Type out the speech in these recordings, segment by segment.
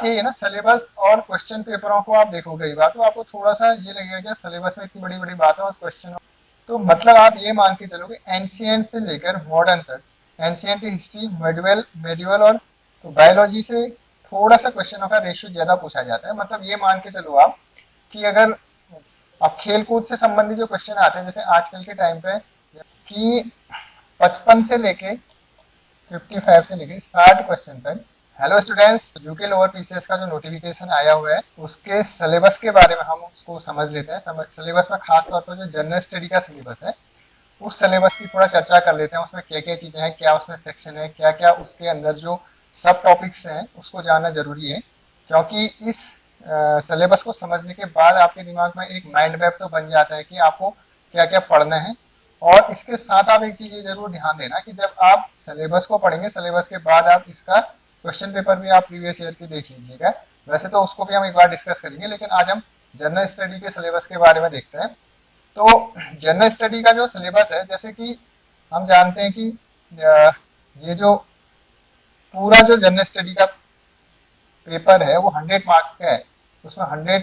बात यही है ना, सिलेबस और क्वेश्चन पेपरों को आप देखोगे कई बार तो आपको थोड़ा सा ये लगेगा कि सिलेबस में इतनी बड़ी बड़ी बातें और क्वेश्चन, तो मतलब आप ये मान के चलोगे एंशियंट से लेकर मॉडर्न तक, एंशियंट हिस्ट्री, मेडिवल मेडिवल और तो बायोलॉजी से थोड़ा सा क्वेश्चनों का रेशियो ज्यादा पूछा जाता है। मतलब ये मान के चलो आप कि अगर अब खेल कूद से संबंधित जो क्वेश्चन आते हैं जैसे आजकल के टाइम पे कि 55 से लेके 55 से लेके 60 क्वेश्चन तक। Hello students, UK lower PCS का जो नोटिफिकेशन आया हुआ है उसके सिलेबस के बारे में हम उसको समझ लेते हैं। सिलेबस में खास तौर पर जो जनरल स्टडी का सिलेबस है उस सिलेबस की थोड़ा चर्चा कर लेते हैं। उसमें क्या क्या चीजें हैं, क्या उसमें सेक्शन है, क्या क्या उसके अंदर जो सब टॉपिक्स हैं उसको जानना जरूरी है, क्योंकि इस सिलेबस को समझने के बाद आपके दिमाग में एक माइंड मैप तो बन जाता है कि आपको क्या क्या पढ़ना है। और इसके साथ आप एक चीज ये जरूर ध्यान देना कि जब आप सिलेबस को पढ़ेंगे, सिलेबस के बाद आप इसका क्वेश्चन पेपर भी आप प्रीवियस ईयर की देख लीजिएगा। वैसे तो उसको भी हम एक बार डिस्कस करेंगे, लेकिन आज हम जनरल स्टडी के सिलेबस के बारे में देखते हैं। तो जनरल स्टडी का जो सिलेबस है, जैसे कि हम जानते हैं कि ये जो पूरा जो जनरल स्टडी का पेपर है वो 100 मार्क्स का है। उसमें 100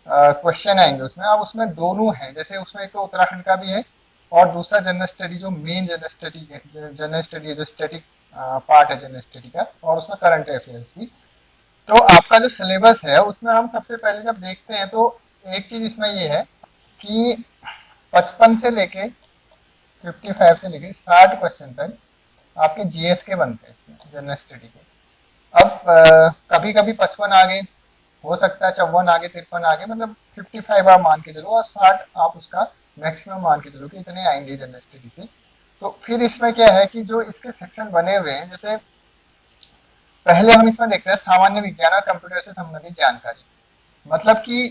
क्वेश्चन आएंगे उसमें। अब उसमें दोनों हैं, जैसे उसमें एक तो उत्तराखंड का भी है और दूसरा जनरल स्टडी जो मेन जनरल स्टडी है, जो स्टैटिक पार्ट है जनरल स्टडी का, और उसमें करंट अफेयर्स भी। तो आपका जो सिलेबस है उसमें हम सबसे पहले जब देखते हैं तो एक चीज इसमें ये है कि 55 से लेके 55 से लेके 60 क्वेश्चन तक आपके जीएस के बनते हैं इसमें जनरल स्टडी के। अब कभी कभी 55 आगे हो सकता है, 54 आगे, 53 आगे, मतलब 55 आप मान के चलो और 60 आप उसका मैक्सिमम मान के चलो कि इतने आएंगे जनरल स्टडी से। तो फिर इसमें क्या है कि जो इसके सेक्शन बने हुए हैं, जैसे पहले हम इसमें देखते हैं सामान्य विज्ञान और कंप्यूटर से संबंधित जानकारी। मतलब कि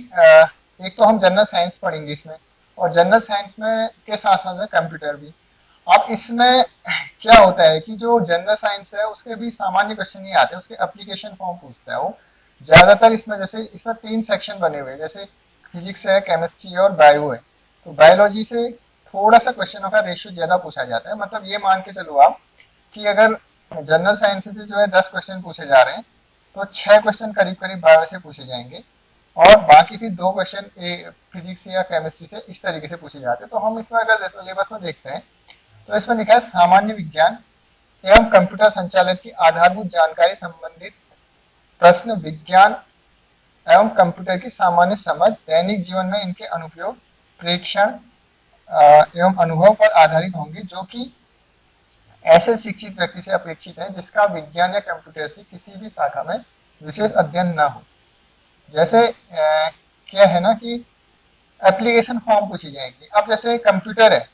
एक तो हम जनरल साइंस पढ़ेंगे इसमें, और जनरल साइंस में के साथ साथ कंप्यूटर भी। अब इसमें क्या होता है कि जो जनरल साइंस है उसके भी सामान्य क्वेश्चन नहीं आते, उसके एप्लीकेशन फॉर्म पूछता है वो ज्यादातर। इसमें जैसे इसमें 3 सेक्शन बने हुए हैं, जैसे फिजिक्स है, केमिस्ट्री और बायो है। तो बायोलॉजी से थोड़ा सा क्वेश्चनों का रेशियो ज्यादा पूछा जाता है। मतलब ये मान के चलो आप कि अगर जनरल साइंस से जो है 10 क्वेश्चन पूछे जा रहे हैं तो 6 क्वेश्चन करीब करीब बायो से पूछे जाएंगे और बाकी फिर 2 क्वेश्चन फिजिक्स या केमिस्ट्री से इस तरीके से पूछे जाते हैं। तो हम इसमें अगर सिलेबस में देखते हैं तो इसमें लिखा है सामान्य विज्ञान एवं कंप्यूटर संचालन की आधारभूत जानकारी संबंधित प्रश्न, विज्ञान एवं कंप्यूटर की सामान्य समझ, दैनिक जीवन में इनके अनुप्रयोग, प्रेक्षण एवं अनुभव पर आधारित होंगे, जो कि ऐसे शिक्षित व्यक्ति से अपेक्षित है जिसका विज्ञान या कंप्यूटर से किसी भी शाखा में विशेष अध्ययन न हो। जैसे क्या है ना कि एप्लीकेशन फॉर्म पूछी जाएंगी। अब जैसे कंप्यूटर है,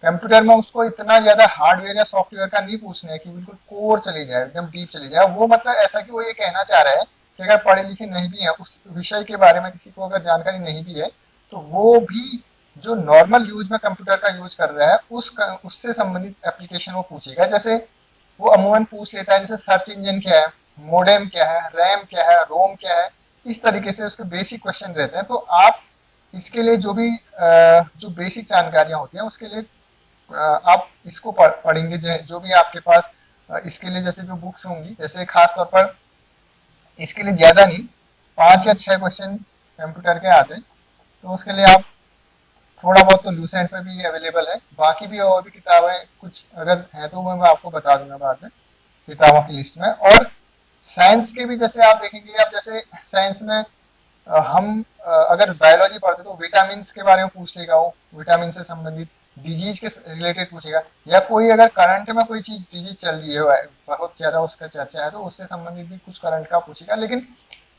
कंप्यूटर में उसको इतना ज्यादा हार्डवेयर या सॉफ्टवेयर का नहीं पूछना है कि बिल्कुल कोर चली जाए, एकदम डीप चली जाए। वो मतलब ऐसा कि वो ये कहना चाह रहा है कि अगर पढ़े लिखे नहीं भी है, उस विषय के बारे में किसी को अगर जानकारी नहीं भी है, तो वो भी जो नॉर्मल यूज में कंप्यूटर का यूज कर रहा है उससे संबंधित एप्लीकेशन वो पूछेगा। जैसे वो अमूमन पूछ लेता है जैसे सर्च इंजन क्या है, मोडेम क्या है, रैम क्या है, रोम क्या है, इस तरीके से उसके बेसिक क्वेश्चन रहते हैं। तो आप इसके लिए जो भी जो बेसिक जानकारियां होती हैं उसके लिए आप इसको पढ़ेंगे। जो भी आपके पास इसके लिए जैसे जो बुक्स होंगी, जैसे खास तौर पर इसके लिए ज्यादा नहीं 5 या 6 क्वेश्चन कंप्यूटर के आते हैं, तो उसके लिए आप थोड़ा बहुत तो लूसेंट पे भी अवेलेबल है। बाकी भी और भी किताबें कुछ अगर हैं तो मैं आपको बता दूंगा बाद में किताबों की लिस्ट में। और साइंस के भी जैसे आप देखेंगे, आप जैसे साइंस में हम अगर बायोलॉजी पढ़ते तो विटामिन के बारे में पूछ लेगा, वो विटामिन से संबंधित डिजीज के रिलेटेड पूछेगा, या कोई अगर करंट में कोई चीज डिजीज चल रही है बहुत ज्यादा उसका चर्चा है तो उससे संबंधित भी कुछ करंट का पूछेगा, लेकिन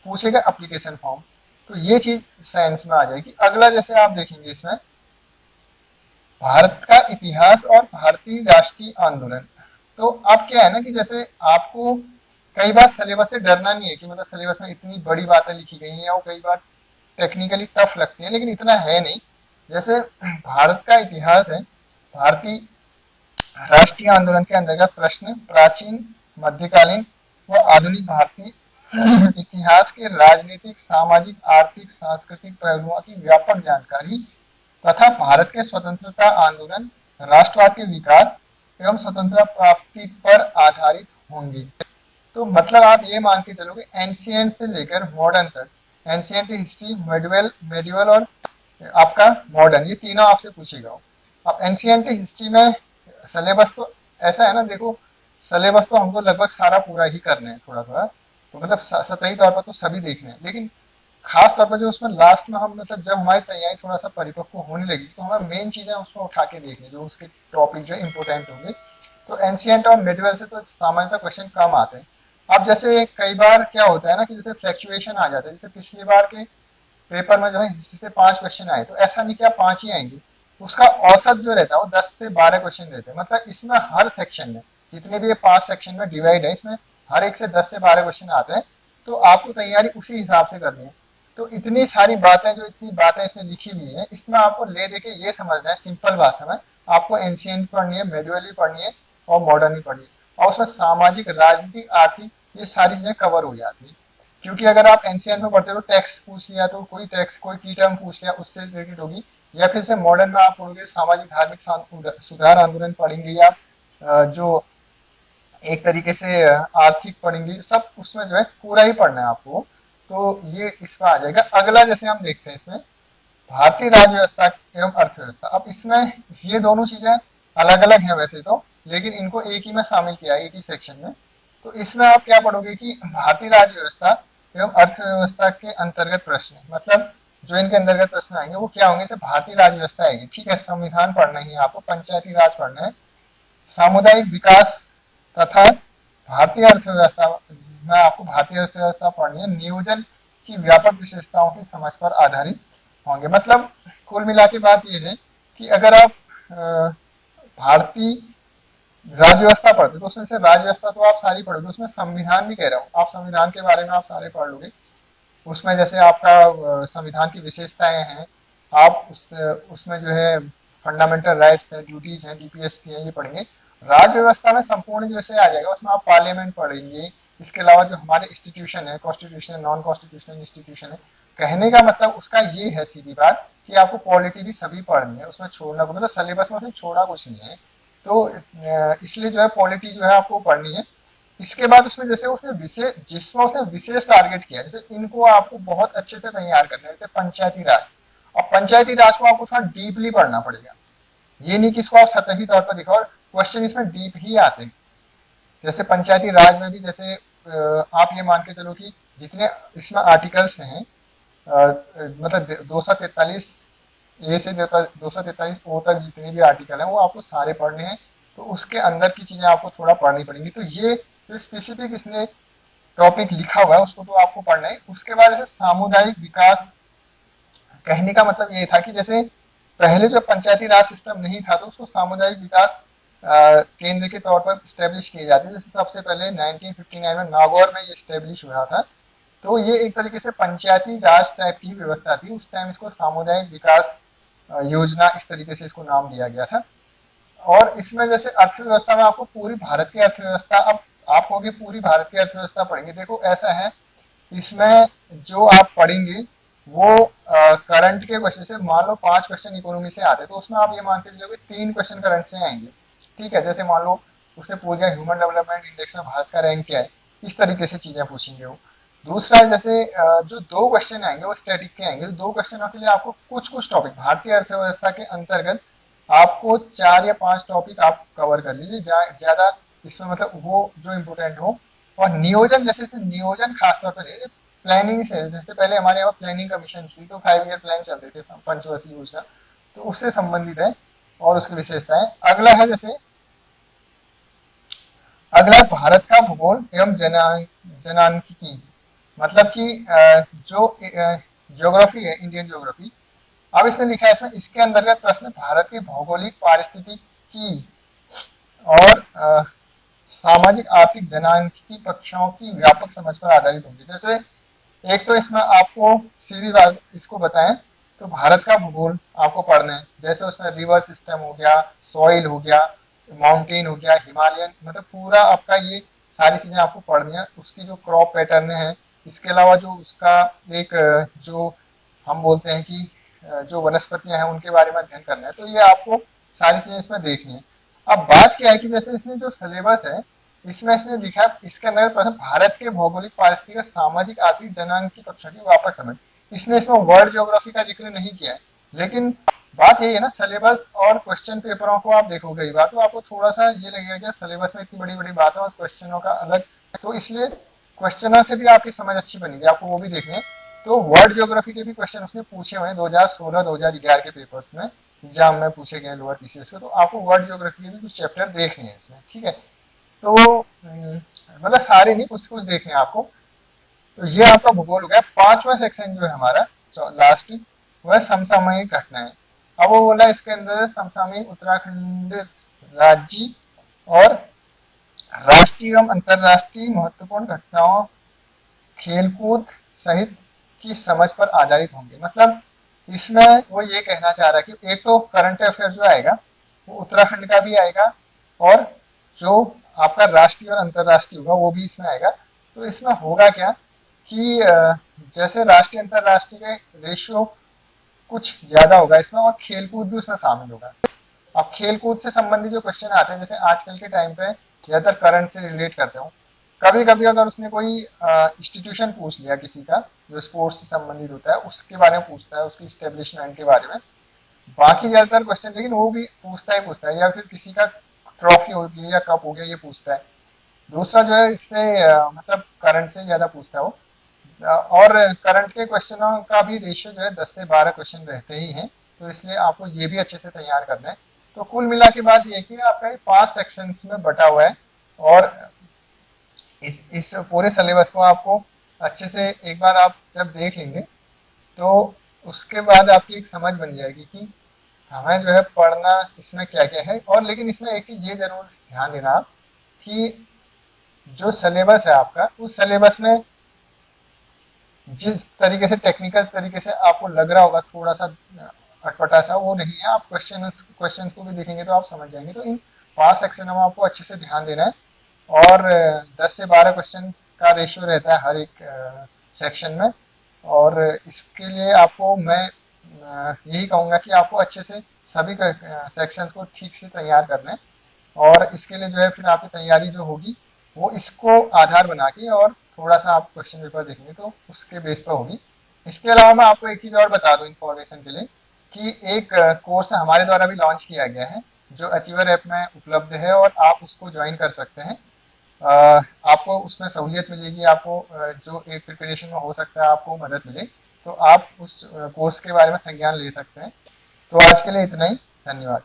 पूछेगा एप्लीकेशन फॉर्म। तो ये चीज साइंस में आ जाएगी। अगला जैसे आप देखेंगे इसमें भारत का इतिहास और भारतीय राष्ट्रीय आंदोलन। तो अब क्या है ना कि जैसे आपको कई बार सिलेबस से डरना नहीं है कि मतलब सिलेबस में इतनी बड़ी बातें लिखी गई हैं और कई बार टेक्निकली टफ लगती हैं, लेकिन इतना है नहीं। जैसे भारत का इतिहास है, भारतीय राष्ट्रीय आंदोलन के अंतर्गत प्रश्न प्राचीन, मध्यकालीन व आधुनिक भारतीय इतिहास के राजनीतिक, सामाजिक, आर्थिक, सांस्कृतिक पहलुओं की व्यापक जानकारी तथा भारत के स्वतंत्रता आंदोलन, राष्ट्रवाद के विकास एवं स्वतंत्रता प्राप्ति पर आधारित होंगे। तो मतलब आप ये मान के चलोगे एंशियंट से लेकर मॉडर्न तक, एंशियंट हिस्ट्री, मेडिवल मेडिवल और आपका मॉडर्न, ये तीनों आपसे पूछेगा। अब एंशियंट हिस्ट्री में सिलेबस तो ऐसा है ना, देखो सिलेबस तो हमको लगभग सारा पूरा ही करना है, थोड़ा थोड़ा तो मतलब सतही तौर पर तो सभी देखने हैं, लेकिन खास तौर पर जो उसमें लास्ट में हम मतलब जब हमारी तैयारी थोड़ा सा परिपक्व होने लगी तो हमें मेन चीजें उसमें उठा के देखनी, जो उसके टॉपिक जो इंपोर्टेंट होंगे। तो एंशियंट और मिडिवल से तो सामान्यतः क्वेश्चन कम आते हैं। अब जैसे कई बार क्या होता है ना कि जैसे फ्लैक्चुएशन आ जाता है, जैसे पिछली बार के पेपर में जो है हिस्ट्री से 5 क्वेश्चन आए, तो ऐसा नहीं कि आप 5 ही आएंगे, उसका औसत जो रहता है वो 10 से 12 क्वेश्चन रहते हैं। मतलब इसमें हर सेक्शन में जितने भी ये 5 सेक्शन में डिवाइड है, इसमें हर एक से 10 से 12 क्वेश्चन आते हैं, तो आपको तैयारी उसी हिसाब से करनी है। तो इतनी सारी बातें, जो इतनी बातें इसने लिखी हुई है, इसमें आपको ले दे के ये समझना है सिंपल भाषा में, आपको एंशियंट पढ़नी है, मेडिवल भी पढ़नी है और मॉडर्न भी पढ़नी है, और उसमें सामाजिक, राजनीतिक, आर्थिक, ये सारी चीजें कवर हो जाती है। क्योंकि अगर आप एनसीएन में पढ़ते हो टैक्स पूछ लिया, तो कोई टैक्स कोई की टर्म पूछ लिया उससे रिलेटेड होगी, या फिर से मॉडर्न में आप पढ़ोगे सामाजिक धार्मिक सुधार आंदोलन पढ़ेंगे, या जो एक तरीके से आर्थिक पढ़ेंगे, सब उसमें जो है पूरा ही पढ़ना है आपको। तो ये इसमें आ जाएगा। अगला जैसे हम देखते हैं इसमें भारतीय राज्य व्यवस्था एवं अर्थव्यवस्था। अब इसमें ये दोनों चीजें अलग अलग हैं वैसे तो, लेकिन इनको एक ही में शामिल किया है, एक ही सेक्शन में। तो इसमें आप क्या पढ़ोगे कि भारतीय राज्य व्यवस्था एवं अर्थव्यवस्था के अंतर्गत प्रश्न, मतलब जो इनके अंतर्गत प्रश्न आएंगे वो क्या होंगे, जैसे भारतीय राज्य व्यवस्था आएगी, ठीक है, संविधान पढ़ना ही है आपको, पंचायती राज पढ़ना है, सामुदायिक विकास तथा भारतीय अर्थव्यवस्था में आपको भारतीय अर्थव्यवस्था पढ़नी है, नियोजन की व्यापक विशेषताओं की समझ पर आधारित होंगे। मतलब कुल मिला के बात यह है कि अगर आप भारतीय राज्य व्यवस्था पढ़ते तो उसमें से राज्य व्यवस्था तो आप सारी पढ़ोगे, उसमें संविधान भी कह रहा हूँ, आप संविधान के बारे में आप सारे पढ़ लोगे। उसमें जैसे आपका संविधान की विशेषताएं हैं, आप उसमें जो है फंडामेंटल राइट्स हैं, ड्यूटीज हैं, डीपीएसपी हैं, ये पढ़ेंगे। राज्य व्यवस्था में संपूर्ण जैसे आ जाएगा, उसमें आप पार्लियामेंट पढ़ेंगे, इसके अलावा जो हमारे इंस्टीट्यूशन है, कॉन्स्टिट्यूशन, नॉन कॉन्स्टिट्यूशनल इंस्टीट्यूशन है। कहने का मतलब उसका ये है सीधी बात कि आपको पॉलिटी भी सभी पढ़नी है, उसमें छोड़ना, मतलब सिलेबस में उसमें छोड़ा कुछ नहीं है। तो इसलिए जो है पॉलिटी जो है आपको पढ़नी है। इसके बाद उसमें जैसे उसने विशेष, जिसमें उसने विशेष टारगेट किया, जैसे इनको आपको बहुत अच्छे से तैयार करना है, जैसे पंचायती राज। और पंचायती राज को आपको थोड़ा डीपली पढ़ना पड़ेगा, ये नहीं कि इसको आप सतही तौर पर देखो, और क्वेश्चन इसमें डीप ही आते हैं। जैसे पंचायती राज में भी जैसे आप ये मान के चलो कि जितने इसमें आर्टिकल्स हैं, मतलब 243 ए से 243 ओ तक जितने भी आर्टिकल हैं वो आपको सारे पढ़ने हैं। तो उसके अंदर की चीजें आपको थोड़ा पढ़नी पड़ेंगी। तो ये जो स्पेसिफिक इसने टॉपिक लिखा हुआ है उसको तो आपको पढ़ना है। उसके बाद जैसे सामुदायिक विकास, कहने का मतलब ये था कि जैसे पहले जो पंचायती राज सिस्टम नहीं था तो उसको सामुदायिक विकास केंद्र के तौर पर स्टेब्लिश किए जाते, जैसे सबसे पहले 1959 में नागौर में ये स्टेब्लिश हुआ था। तो ये एक तरीके से पंचायती राज टाइप की व्यवस्था थी, उस टाइम इसको सामुदायिक विकास योजना इस तरीके से इसको नाम दिया गया था। और इसमें जैसे अर्थव्यवस्था में आपको पूरी भारत की अर्थव्यवस्था, अब आप कहोगे पूरी भारत की अर्थव्यवस्था पढ़ेंगे, देखो ऐसा है, इसमें जो आप पढ़ेंगे वो करंट के क्वेश्चन से, मान लो 5 क्वेश्चन इकोनॉमी से आते हैं तो उसमें आप ये मान के चलोगे 3 क्वेश्चन करंट से आएंगे, ठीक है। जैसे मान लो उसने पूछ दिया ह्यूमन डेवलपमेंट इंडेक्स में भारत का रैंक क्या है, इस तरीके से चीजें पूछेंगे वो। दूसरा जैसे जो 2 क्वेश्चन आएंगे वो स्टैटिक के आएंगे, तो 2 क्वेश्चनों के लिए आपको कुछ कुछ टॉपिक भारतीय अर्थव्यवस्था के अंतर्गत आपको 4 या 5 टॉपिक आप कवर कर लीजिए, ज्यादा इसमें मतलब वो जो इम्पोर्टेंट हो। और नियोजन, जैसे इसने नियोजन खासतौर पर प्लानिंग से, जैसे पहले हमारे यहाँ प्लानिंग कमीशन थी तो 5 ईयर प्लान चलते थे, पंचवर्षीय योजना, तो उससे संबंधित है और उसकी विशेषताएं। अगला है जैसे अगला भारत का भूगोल एवं जनांकिकी, मतलब कि जो ज्योग्राफी है, इंडियन ज्योग्राफी। अब इसने लिखा है इसमें, इसके अंतर्गत प्रश्न भारत के भौगोलिक, पारिस्थितिकी और सामाजिक आर्थिक जनांकिकी पक्षों की व्यापक समझ पर आधारित होंगे। जैसे एक तो इसमें आपको सीधी बात इसको बताएं तो भारत का भूगोल आपको पढ़ना है, जैसे उसमें रिवर सिस्टम हो गया, सॉइल हो गया, माउंटेन हो गया, हिमालयन, मतलब पूरा आपका ये सारी चीजें आपको पढ़नी है। उसकी जो क्रॉप पैटर्न है, इसके अलावा जो उसका एक जो हम बोलते हैं कि जो वनस्पतियां हैं उनके बारे में अध्ययन करना है, तो ये आपको सारी चीजें इसमें देखनी है। अब बात क्या है कि जैसे इसमें जो सिलेबस है इसमें इसने लिखा है, इसके अंदर प्रश्न भारत के भौगोलिक पारिस्थितिक सामाजिक आर्थिक जनांगीय कक्षों की व्यापक समझ। इसने इसमें वर्ल्ड ज्योग्राफी का जिक्र नहीं किया है, लेकिन बात यही है ना, सिलेबस और क्वेश्चन पेपरों को आप देखोगे कई बार तो आपको थोड़ा सा ये लगेगा कि सिलेबस में इतनी बड़ी बड़ी बातें और क्वेश्चनों का अलग, तो इसलिए क्वेश्चनों से भी आपकी समझ अच्छी बनेगी, आपको वो भी देखने। तो वर्ल्ड ज्योग्राफी के भी क्वेश्चन उसने पूछे हुए हैं 2016-2011 के पेपर्स में, एग्जाम में पूछे गए लोअर पीसीएस के, तो आपको वर्ल्ड ज्योग्राफी के भी कुछ चैप्टर देखने हैं इसमें, ठीक है। तो मतलब सारे नहीं, कुछ कुछ देखने हैं आपको। तो ये आपका भूगोल हो गया। पांचवा सेक्शन जो है हमारा लास्ट, वह समसामयिक घटनाएं। अब वो बोला इसके अंदर समसामयिक उत्तराखंड राज्य और राष्ट्रीय एवं अंतरराष्ट्रीय महत्वपूर्ण घटनाओं, खेलकूद सहित की समझ पर आधारित होंगे। मतलब इसमें वो ये कहना चाह रहा है कि एक तो करंट अफेयर जो आएगा वो उत्तराखंड का भी आएगा, और जो आपका राष्ट्रीय और अंतरराष्ट्रीय होगा वो भी इसमें आएगा। तो इसमें होगा क्या कि जैसे राष्ट्रीय अंतरराष्ट्रीय के रेशियो कुछ ज्यादा होगा इसमें, और खेलकूद भी उसमें शामिल होगा। अब खेलकूद से संबंधित जो क्वेश्चन आते हैं, जैसे आजकल के टाइम पे ज्यादातर करंट से रिलेट करते हो, कभी कभी अगर उसने कोई इंस्टीट्यूशन पूछ लिया किसी का जो स्पोर्ट्स से संबंधित होता है, उसके बारे में पूछता है, उसकी इस्टेब्लिशमेंट के बारे में, बाकी ज्यादातर क्वेश्चन लेकिन वो भी पूछता है, या फिर किसी का ट्रॉफी हो गई या कप हो गया ये पूछता है। दूसरा जो है इससे मतलब करंट से ज्यादा पूछता है वो, और करंट के क्वेश्चनों का भी रेशियो जो है 10 से 12 क्वेश्चन रहते ही हैं, तो इसलिए आपको ये भी अच्छे से तैयार करना है। तो कुल मिला के बात ये कि आपका 5 सेक्शंस में बटा हुआ है, और इस पूरे सिलेबस को आपको अच्छे से एक बार आप जब देख लेंगे तो उसके बाद आपकी एक समझ बन जाएगी कि हमें जो है पढ़ना इसमें क्या क्या है। और लेकिन इसमें एक चीज ये जरूर ध्यान देना आप कि जो सिलेबस है आपका, उस सिलेबस में जिस तरीके से टेक्निकल तरीके से आपको लग रहा होगा थोड़ा सा अटपटा सा, वो नहीं है। आप क्वेश्चन को भी देखेंगे तो आप समझ जाएंगे। तो इन 5 सेक्शन में आपको अच्छे से ध्यान देना है, और 10 से 12 क्वेश्चन का रेशियो रहता है हर एक सेक्शन में। और इसके लिए आपको मैं यही कहूँगा कि आपको अच्छे से सभी सेक्शंस को ठीक से तैयार करना है, और इसके लिए जो है फिर आपकी तैयारी जो होगी वो इसको आधार बना के, और थोड़ा सा आप क्वेश्चन पेपर देखेंगे तो उसके बेस पर होगी। इसके अलावा मैं आपको एक चीज़ और बता दूं इन्फॉर्मेशन के लिए कि एक कोर्स हमारे द्वारा भी लॉन्च किया गया है जो अचीवर ऐप में उपलब्ध है, और आप उसको ज्वाइन कर सकते हैं। आपको उसमें सहूलियत मिलेगी, आपको जो एक प्रिपरेशन में हो सकता है आपको मदद मिले, तो आप उस कोर्स के बारे में संज्ञान ले सकते हैं। तो आज के लिए इतना ही, धन्यवाद।